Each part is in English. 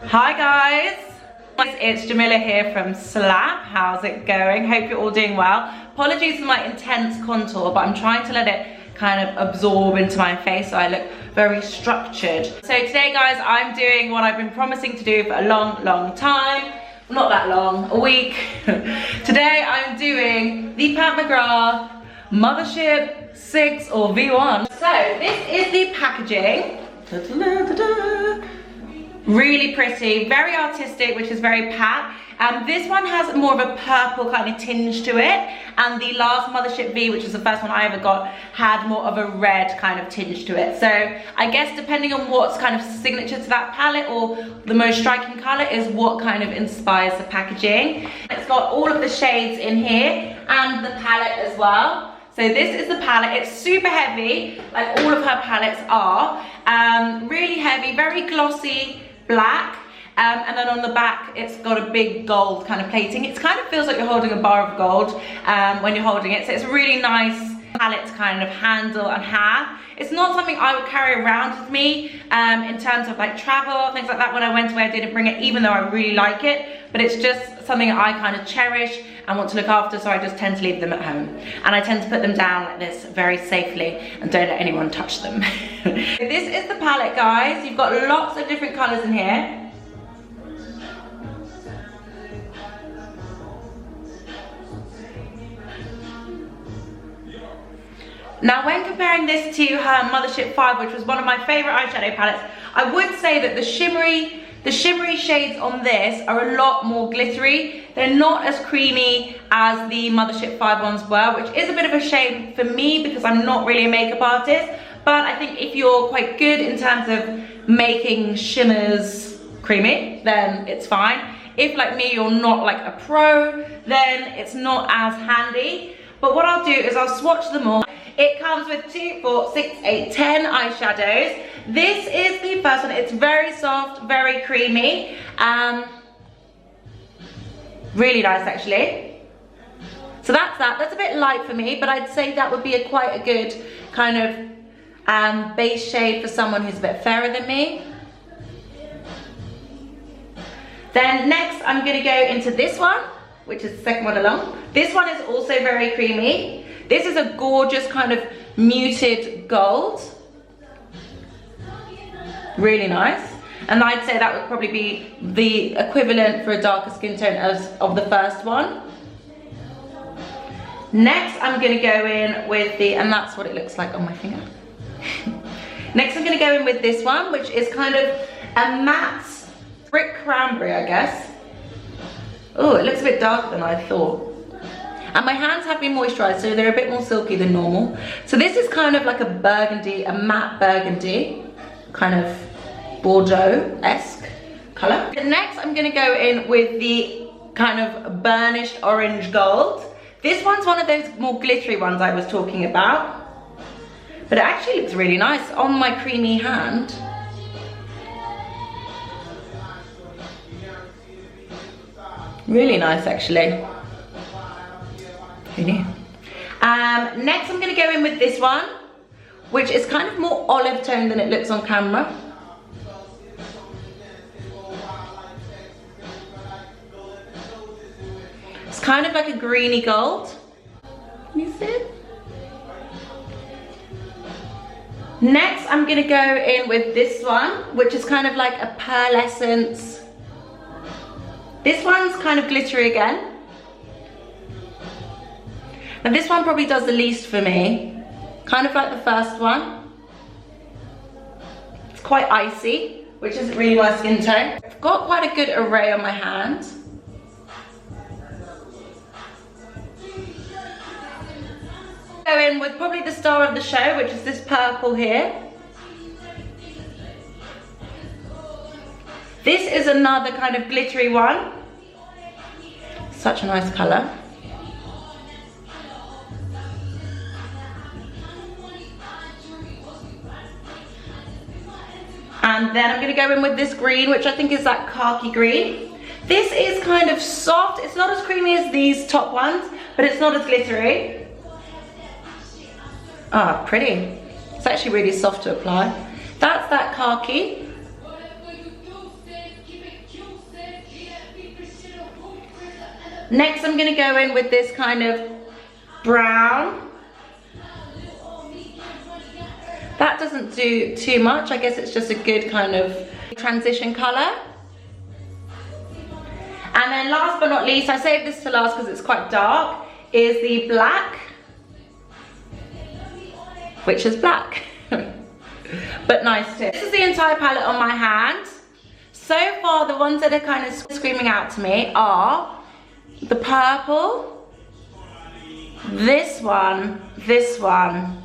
Hi guys, it's Jamila here from Slap. How's it going? Hope you're all doing well. Apologies for my intense contour, but I'm trying to let it kind of absorb into my face so I look very structured. So today guys, I'm doing what I've been promising to do for a long time. Not that long, a week. Today I'm doing the Pat McGrath Mothership VI or V1. So this is the packaging. Really pretty, very artistic, which is very Pat. This one has more of a purple kind of tinge to it, and the last Mothership V, which is the first one I ever got, had more of a red kind of tinge to it. So I guess depending on what's kind of signature to that palette or the most striking color is what kind of inspires the packaging. It's got all of the shades in here and the palette as well. So this is the palette. It's super heavy, like all of her palettes are. Really heavy, very glossy, black. And then on the back, it's got a big gold kind of plating. It kind of feels like you're holding a bar of gold when you're holding it. So it's a really nice palette to kind of handle and have. It's not something I would carry around with me in terms of like travel, things like that. When I went away, I didn't bring it, even though I really like it. But it's just something I kind of cherish and want to look after, so I just tend to leave them at home. And I tend to put them down like this very safely and don't let anyone touch them. This is the palette, guys. You've got lots of different colors in here. Now, when comparing this to her Mothership V, which was one of my favorite eyeshadow palettes, I would say that the shimmery shades on this are a lot more glittery. They're not as creamy as the Mothership V ones were, which is a bit of a shame for me because I'm not really a makeup artist. But I think if you're quite good in terms of making shimmers creamy, then it's fine. If, like me, you're not like a pro, then it's not as handy. But what I'll do is I'll swatch them all. It comes with 2, 4, 6, 8, 10 eyeshadows. This is the first one. It's very soft, very creamy. Really nice, actually. So that's that. That's a bit light for me, but I'd say that would be quite a good kind of base shade for someone who's a bit fairer than me. Then next, I'm going to go into this one, which is the second one along. This one is also very creamy. This is a gorgeous kind of muted gold. Really nice. And I'd say that would probably be the equivalent for a darker skin tone of the first one. Next, I'm going to go in with the, and that's what it looks like on my finger. Next, I'm going to go in with this one, which is kind of a matte brick cranberry, I guess. Oh, it looks a bit darker than I thought. And my hands have been moisturized, so they're a bit more silky than normal. So this is kind of like a burgundy, a matte burgundy, kind of Bordeaux-esque color. Next, I'm gonna go in with the kind of burnished orange gold. This one's one of those more glittery ones I was talking about. But it actually looks really nice on my creamy hand. Really nice, actually. Who knew? Next, I'm going to go in with this one, which is kind of more olive tone than it looks on camera. It's kind of like a greeny gold. Can you see it? Next, I'm going to go in with this one, which is kind of like a pearlescent. This one's kind of glittery again. Now this one probably does the least for me. Kind of like the first one. It's quite icy, which isn't really my skin tone. I've got quite a good array on my hand. Go in with probably the star of the show, which is this purple here. This is another kind of glittery one. Such a nice color. And then I'm going to go in with this green, which I think is that khaki green. This is kind of soft. It's not as creamy as these top ones, but it's not as glittery. Ah, pretty. It's actually really soft to apply. That's that khaki. Next, I'm gonna go in with this kind of brown. That doesn't do too much. I guess it's just a good kind of transition color. And then last but not least, I saved this to last because it's quite dark, is the black, which is black, but nice too. This is the entire palette on my hand. So far, the ones that are kind of screaming out to me are the purple, this one, this one,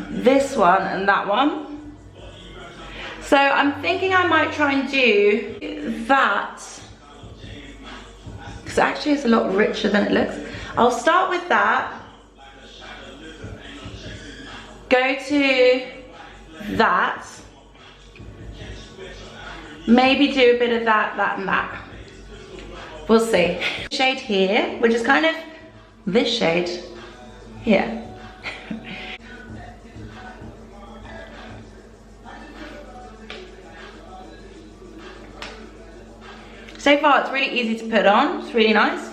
this one, and that one. So I'm thinking I might try and do that, because actually it's a lot richer than it looks. I'll start with that, go to that, maybe do a bit of that, that, and that. We'll see. Shade here, which is kind of this shade here. So far, it's really easy to put on. It's really nice.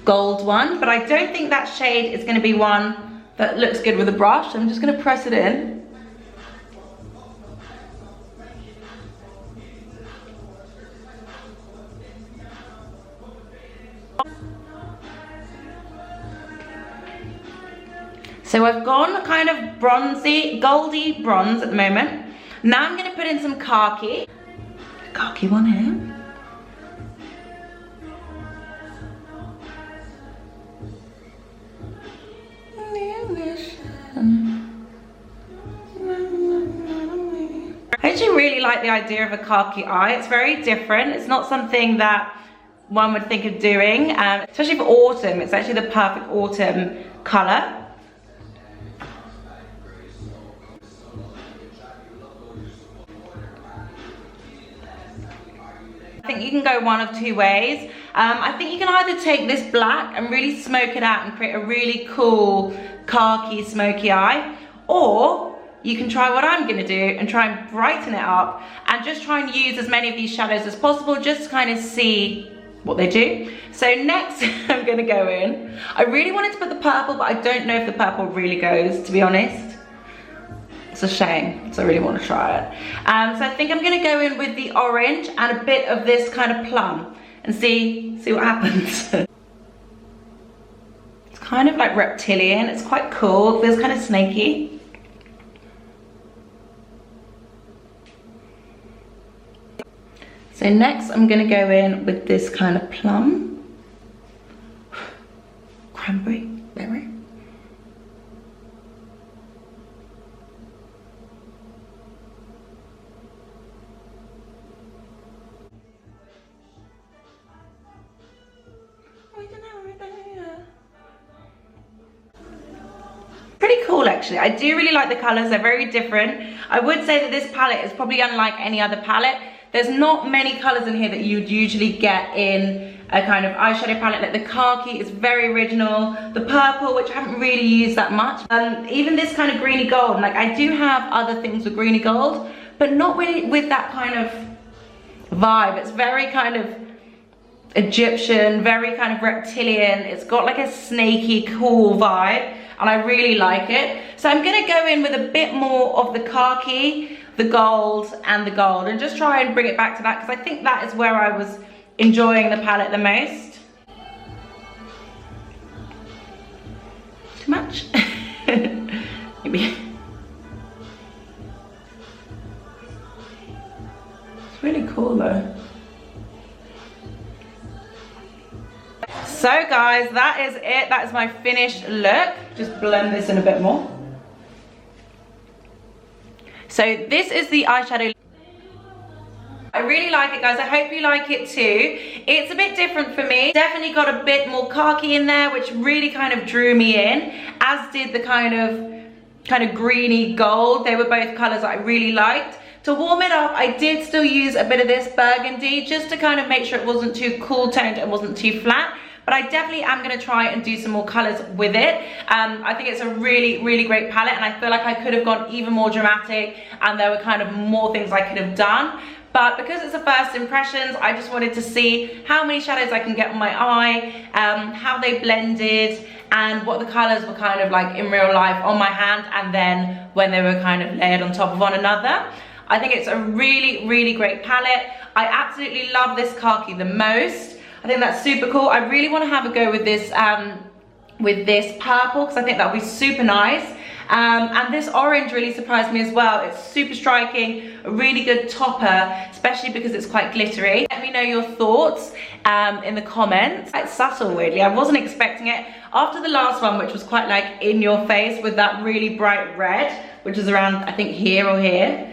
Gold one, but I don't think that shade is going to be one that looks good with a brush. I'm just going to press it in. So I've gone kind of bronzy, goldy bronze at the moment. Now I'm going to put in some khaki. Khaki one here. I actually really like the idea of a khaki eye. It's very different. It's not something that one would think of doing, especially for autumn. It's actually the perfect autumn color. I think you can go one of two ways. I think you can either take this black and really smoke it out and create a really cool khaki smoky eye, or you can try what I'm gonna do and try and brighten it up and just try and use as many of these shadows as possible, just to kind of see what they do. So next I'm gonna go in. I really wanted to put the purple, but I don't know if the purple really goes, to be honest. It's a shame, so I really want to try it. So I think I'm gonna go in with the orange and a bit of this kind of plum and see what happens. It's kind of like reptilian. It's quite cool. It feels kind of snaky. So next I'm gonna go in with this kind of plum, cranberry, berry. Pretty cool actually. I do really like the colors. They're very different. I would say that this palette is probably unlike any other palette. There's not many colors in here that you'd usually get in a kind of eyeshadow palette. Like the khaki is very original. The purple, which I haven't really used that much. Even this kind of greeny gold. Like I do have other things with greeny gold, but not really with that kind of vibe. It's very kind of Egyptian, very kind of reptilian. It's got like a snaky, cool vibe, and I really like it. So I'm gonna go in with a bit more of the khaki, the gold, and just try and bring it back to that, because I think that is where I was enjoying the palette the most. Too much? Maybe. It's really cool though. So guys, that is it. That is my finished look. Just blend this in a bit more. So this is the eyeshadow. I really like it, guys. I hope you like it too. It's a bit different for me. Definitely got a bit more khaki in there, which really kind of drew me in, as did the kind of greeny gold. They were both colors that I really liked. To warm it up, I did still use a bit of this burgundy, just to kind of make sure it wasn't too cool toned and wasn't too flat. but I definitely am going to try and do some more colors with it. I think it's a really great palette, and I feel like I could have gone even more dramatic, and there were kind of more things I could have done. But because it's a first impressions, I just wanted to see how many shadows I can get on my eye, how they blended, and what the colors were kind of like in real life on my hand, and then when they were kind of layered on top of one another. I think it's a really great palette. I absolutely love this khaki the most. I think that's super cool. I really want to have a go with this purple, because I think that would be super nice. And this orange really surprised me as well. It's super striking, a really good topper, especially because it's quite glittery. Let me know your thoughts in the comments. It's subtle, weirdly. I wasn't expecting it. After the last one, which was quite like in your face with that really bright red, which is around, I think, here or here.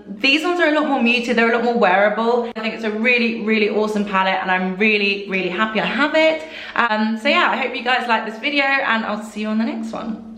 These ones are a lot more muted, they're a lot more wearable. I think it's a really awesome palette, and I'm really happy I have it. So yeah, I hope you guys like this video, and I'll see you on the next one.